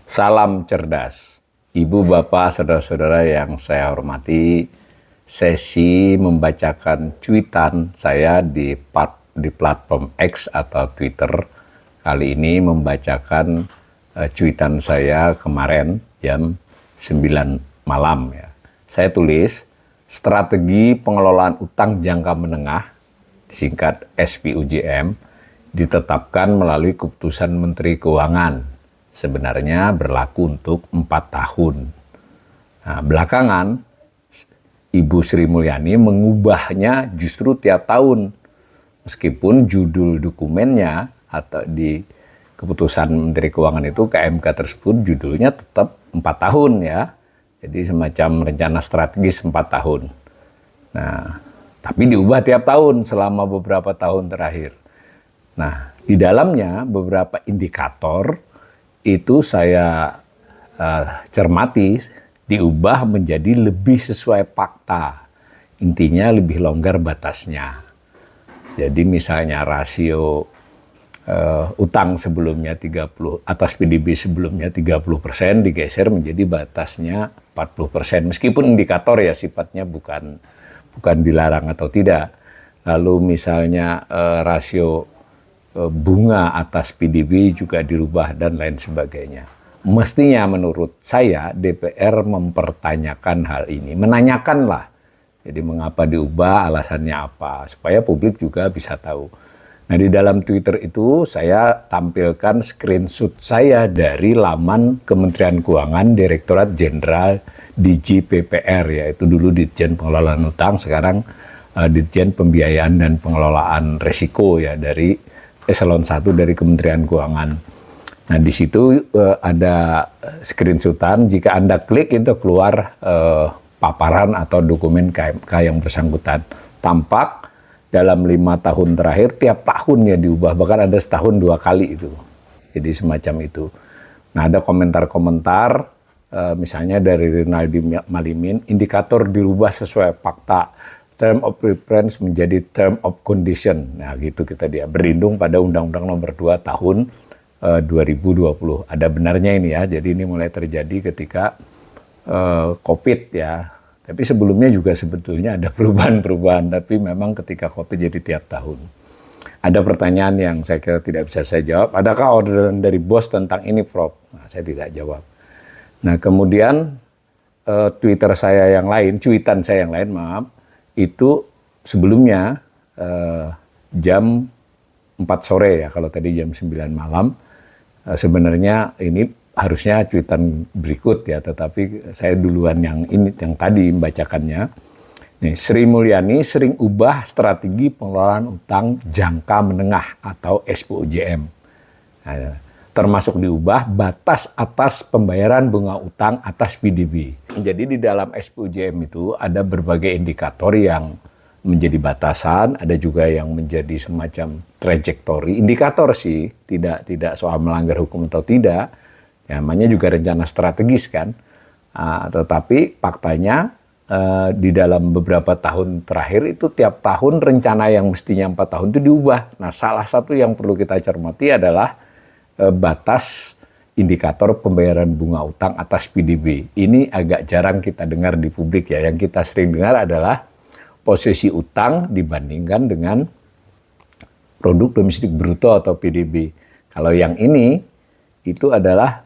Salam cerdas, Ibu, Bapak, Saudara-saudara yang saya hormati. Sesi membacakan cuitan saya di platform X atau Twitter. Kali ini membacakan cuitan saya kemarin jam 9 malam. Ya. Saya tulis, strategi pengelolaan utang jangka menengah, disingkat SPUJM, ditetapkan melalui keputusan Menteri Keuangan. Sebenarnya berlaku untuk 4 tahun. Nah, belakangan Ibu Sri Mulyani mengubahnya justru tiap tahun. Meskipun judul dokumennya atau di keputusan Menteri Keuangan itu KMK tersebut judulnya tetap 4 tahun ya. Jadi semacam rencana strategis 4 tahun. Nah, tapi diubah tiap tahun selama beberapa tahun terakhir. Nah, di dalamnya beberapa indikator itu saya cermati diubah menjadi lebih sesuai fakta. Intinya lebih longgar batasnya. Jadi misalnya rasio utang sebelumnya 30, atas PDB sebelumnya 30% digeser menjadi batasnya 40%. Meskipun indikator ya sifatnya bukan dilarang atau tidak. Lalu misalnya rasio bunga atas PDB juga dirubah dan lain sebagainya. Mestinya menurut saya DPR mempertanyakan hal ini, menanyakanlah. Jadi mengapa diubah, alasannya apa, supaya publik juga bisa tahu. Nah di dalam Twitter itu saya tampilkan screenshot saya dari laman Kementerian Keuangan Direktorat Jenderal DJPPR, yaitu dulu Ditjen Pengelolaan Utang, sekarang Ditjen Pembiayaan dan Pengelolaan Risiko ya dari Eselon 1 dari Kementerian Keuangan. Nah, di situ ada screenshotan. Jika Anda klik itu keluar paparan atau dokumen KMK yang bersangkutan. Tampak dalam 5 tahun terakhir tiap tahun ya diubah. Bahkan ada setahun 2 kali itu. Jadi semacam itu. Nah, ada komentar-komentar misalnya dari Rinaldi Malimin, indikator dirubah sesuai fakta. Term of reference menjadi term of condition. Nah gitu kita dia berlindung pada Undang-Undang Nomor 2 Tahun 2020. Ada benarnya ini ya, jadi ini mulai terjadi ketika COVID ya. Tapi sebelumnya juga sebetulnya ada perubahan-perubahan, tapi memang ketika COVID jadi tiap tahun. Ada pertanyaan yang saya kira tidak bisa saya jawab. Adakah orderan dari bos tentang ini, Prof? Nah, saya tidak jawab. Nah kemudian Twitter saya yang lain, cuitan saya yang lain, maaf, itu sebelumnya jam 4 sore ya, kalau tadi jam 9 malam. Sebenarnya ini harusnya cuitan berikut ya, tetapi saya duluan yang tadi membacakannya. Nih, Sri Mulyani sering ubah strategi pengelolaan utang jangka menengah atau SPUJM. Nah, termasuk diubah batas atas pembayaran bunga utang atas PDB. Jadi di dalam SPUJM itu ada berbagai indikator yang menjadi batasan, ada juga yang menjadi semacam trajektori. Indikator sih, tidak soal melanggar hukum atau tidak. Ya, namanya juga rencana strategis kan. Tetapi faktanya di dalam beberapa tahun terakhir itu tiap tahun rencana yang mestinya 4 tahun itu diubah. Nah salah satu yang perlu kita cermati adalah batas indikator pembayaran bunga utang atas PDB. Ini agak jarang kita dengar di publik ya. Yang kita sering dengar adalah posisi utang dibandingkan dengan produk domestik bruto atau PDB. Kalau yang ini itu adalah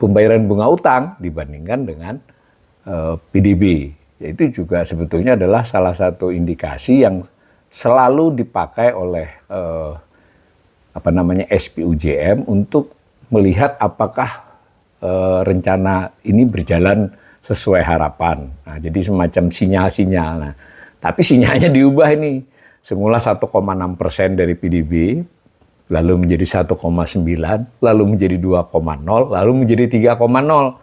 pembayaran bunga utang dibandingkan dengan PDB. Itu juga sebetulnya adalah salah satu indikasi yang selalu dipakai oleh SPUJM untuk melihat apakah rencana ini berjalan sesuai harapan. Nah, jadi semacam sinyal-sinyal. Nah, tapi sinyalnya diubah ini. Semula 1,6% dari PDB, lalu menjadi 1,9, lalu menjadi 2,0, lalu menjadi 3,0.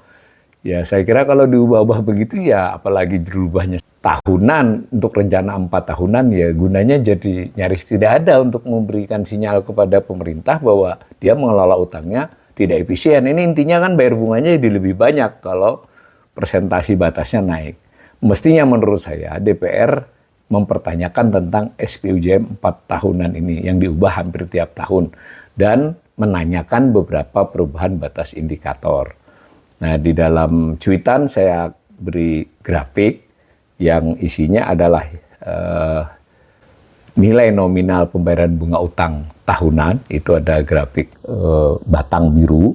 Ya, saya kira kalau diubah-ubah begitu ya, apalagi dirubahnya tahunan untuk rencana 4 tahunan, ya gunanya jadi nyaris tidak ada untuk memberikan sinyal kepada pemerintah bahwa dia mengelola utangnya tidak efisien. Ini intinya kan bayar bunganya jadi lebih banyak kalau persentasi batasnya naik. Mestinya menurut saya DPR mempertanyakan tentang SPUJM 4 tahunan ini yang diubah hampir tiap tahun dan menanyakan beberapa perubahan batas indikator. Nah, di dalam cuitan saya beri grafik yang isinya adalah nilai nominal pembayaran bunga utang tahunan, itu ada grafik batang biru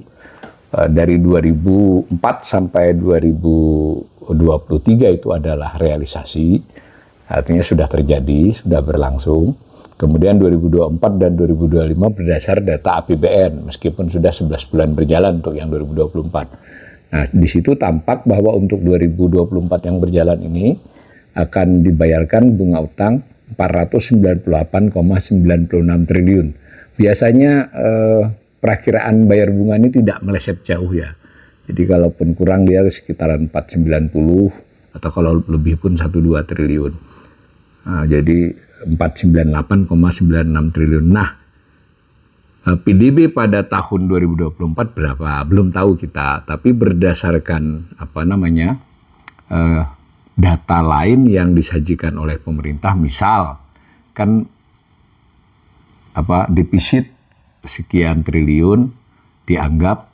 dari 2004 sampai 2023 itu adalah realisasi, artinya sudah terjadi, sudah berlangsung. Kemudian 2024 dan 2025 berdasar data APBN, meskipun sudah 11 bulan berjalan untuk yang 2024. Nah, di situ tampak bahwa untuk 2024 yang berjalan ini akan dibayarkan bunga utang 498,96 triliun. Biasanya perakiraan bayar bunga ini tidak meleset jauh ya. Jadi kalaupun kurang dia sekitaran 490 atau kalau lebih pun 1-2 triliun. Nah, jadi 498,96 triliun. Nah, PDB pada tahun 2024 berapa? Belum tahu kita, tapi berdasarkan data lain yang disajikan oleh pemerintah, misal kan defisit sekian triliun dianggap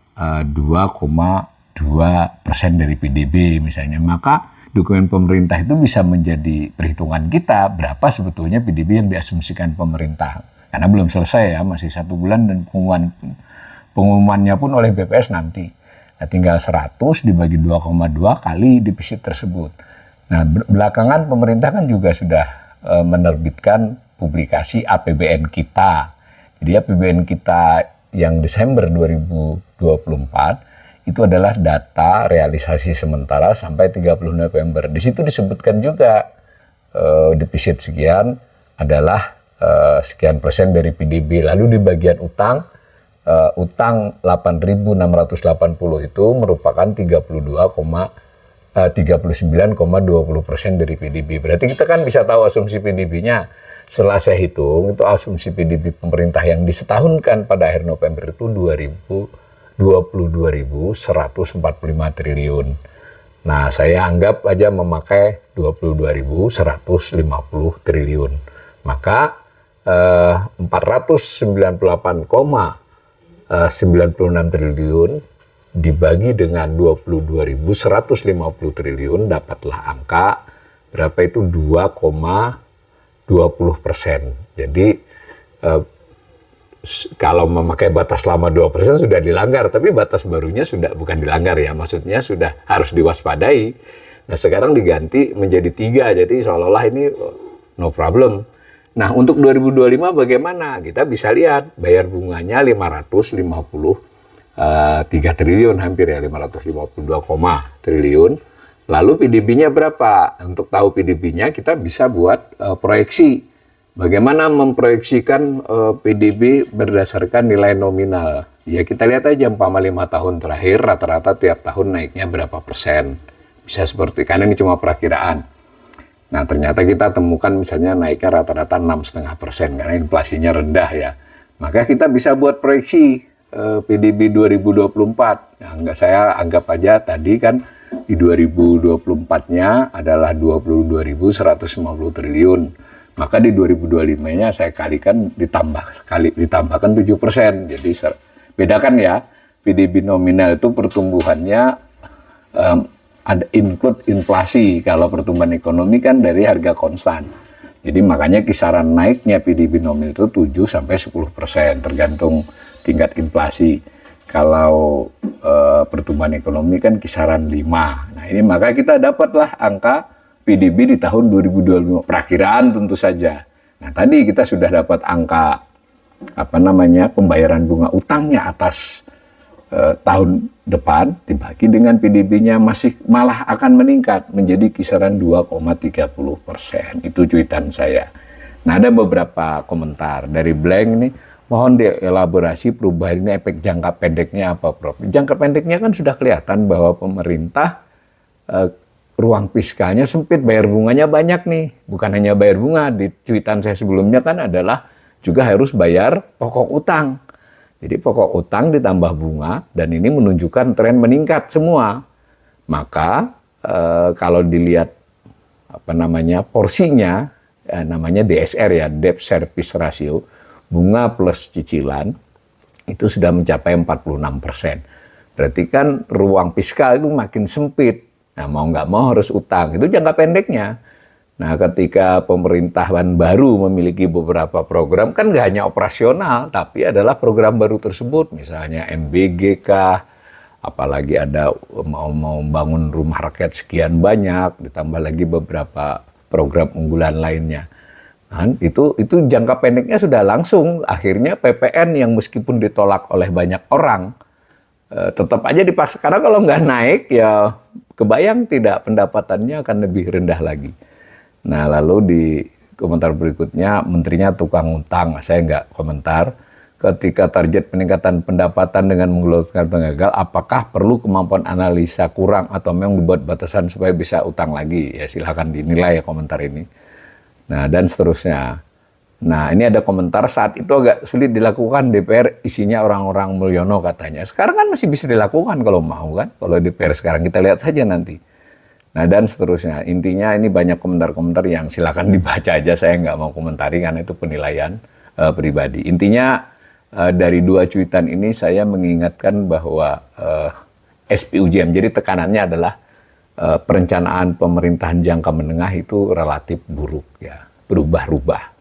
2,2% dari PDB misalnya, maka dokumen pemerintah itu bisa menjadi perhitungan kita berapa sebetulnya PDB yang diasumsikan pemerintah. Karena belum selesai ya, masih 1 bulan dan pengumumannya pun oleh BPS nanti. Nah, tinggal 100 dibagi 2,2 kali defisit tersebut. Nah, belakangan pemerintah kan juga sudah menerbitkan publikasi APBN kita. Jadi APBN kita yang Desember 2024 itu adalah data realisasi sementara sampai 30 November. Di situ disebutkan juga defisit sekian adalah sekian persen dari PDB. Lalu di bagian utang 8.680 itu merupakan 39,20% dari PDB. Berarti kita kan bisa tahu asumsi PDB-nya. Setelah saya hitung, itu asumsi PDB pemerintah yang disetahunkan pada akhir November itu 22.145 triliun. Nah, saya anggap aja memakai 22.150 triliun. Maka 498,96 triliun dibagi dengan 22.150 triliun dapatlah angka berapa itu 2,20%. Jadi kalau memakai batas lama 2% sudah dilanggar, tapi batas barunya sudah bukan dilanggar ya, maksudnya sudah harus diwaspadai. Nah, sekarang diganti menjadi 3, jadi seolah-olah ini no problem. Nah, untuk 2025 bagaimana? Kita bisa lihat bayar bunganya 553 triliun, hampir ya 552, triliun. Lalu PDB-nya berapa? Untuk tahu PDB-nya kita bisa buat proyeksi. Bagaimana memproyeksikan PDB berdasarkan nilai nominal? Ya kita lihat aja 5 tahun terakhir rata-rata tiap tahun naiknya berapa persen. Bisa seperti, karena ini cuma perakiraan. Nah, ternyata kita temukan misalnya naiknya rata-rata 6,5% karena inflasinya rendah ya. Maka kita bisa buat proyeksi PDB 2024. Nah, saya anggap aja tadi kan di 2024-nya adalah 22.150 triliun. Maka di 2025-nya saya kalikan ditambahkan 7%. Jadi bedakan ya, PDB nominal itu pertumbuhannya ada include inflasi. Kalau pertumbuhan ekonomi kan dari harga konstan. Jadi makanya kisaran naiknya PDB nominal itu 7-10%, tergantung tingkat inflasi. Kalau pertumbuhan ekonomi kan kisaran 5. Nah, ini maka kita dapatlah angka PDB di tahun 2025. Perakiraan tentu saja. Nah, tadi kita sudah dapat angka pembayaran bunga utangnya atas tahun depan dibagi dengan PDB-nya masih malah akan meningkat menjadi kisaran 2,30%. Itu cuitan saya. Nah, ada beberapa komentar dari Blank nih. Mohon dielaborasi perubahan ini efek jangka pendeknya apa, Prof? Jangka pendeknya kan sudah kelihatan bahwa pemerintah ruang fiskalnya sempit, bayar bunganya banyak nih. Bukan hanya bayar bunga, di cuitan saya sebelumnya kan adalah juga harus bayar pokok utang. Jadi pokok utang ditambah bunga dan ini menunjukkan tren meningkat semua. Maka kalau dilihat porsinya namanya DSR ya, Debt Service Ratio, bunga plus cicilan, itu sudah mencapai 46%. Berarti kan ruang fiskal itu makin sempit. Nah, mau nggak mau harus utang. Itu jangka pendeknya. Nah, ketika pemerintahan baru memiliki beberapa program, kan nggak hanya operasional, tapi adalah program baru tersebut. Misalnya MBGK, apalagi ada mau membangun rumah rakyat sekian banyak, ditambah lagi beberapa program unggulan lainnya. Nah, itu jangka pendeknya sudah langsung. Akhirnya PPN yang meskipun ditolak oleh banyak orang, tetap aja dipaksa. Karena kalau nggak naik, ya kebayang tidak pendapatannya akan lebih rendah lagi. Nah, lalu di komentar berikutnya, menterinya tukang utang. Saya nggak komentar. Ketika target peningkatan pendapatan dengan menggelontorkan penggagal, apakah perlu kemampuan analisa kurang atau memang dibuat batasan supaya bisa utang lagi? Ya silahkan dinilai ya komentar ini. Nah, dan seterusnya. Nah, ini ada komentar, saat itu agak sulit dilakukan, DPR isinya orang-orang Mulyono katanya. Sekarang kan masih bisa dilakukan kalau mau kan. Kalau DPR sekarang kita lihat saja nanti. Nah, dan seterusnya. Intinya ini banyak komentar-komentar yang silakan dibaca aja. Saya nggak mau komentari karena itu penilaian pribadi. Intinya dari dua cuitan ini saya mengingatkan bahwa SPUJM, jadi tekanannya adalah perencanaan pemerintahan jangka menengah itu relatif buruk ya, berubah-ubah.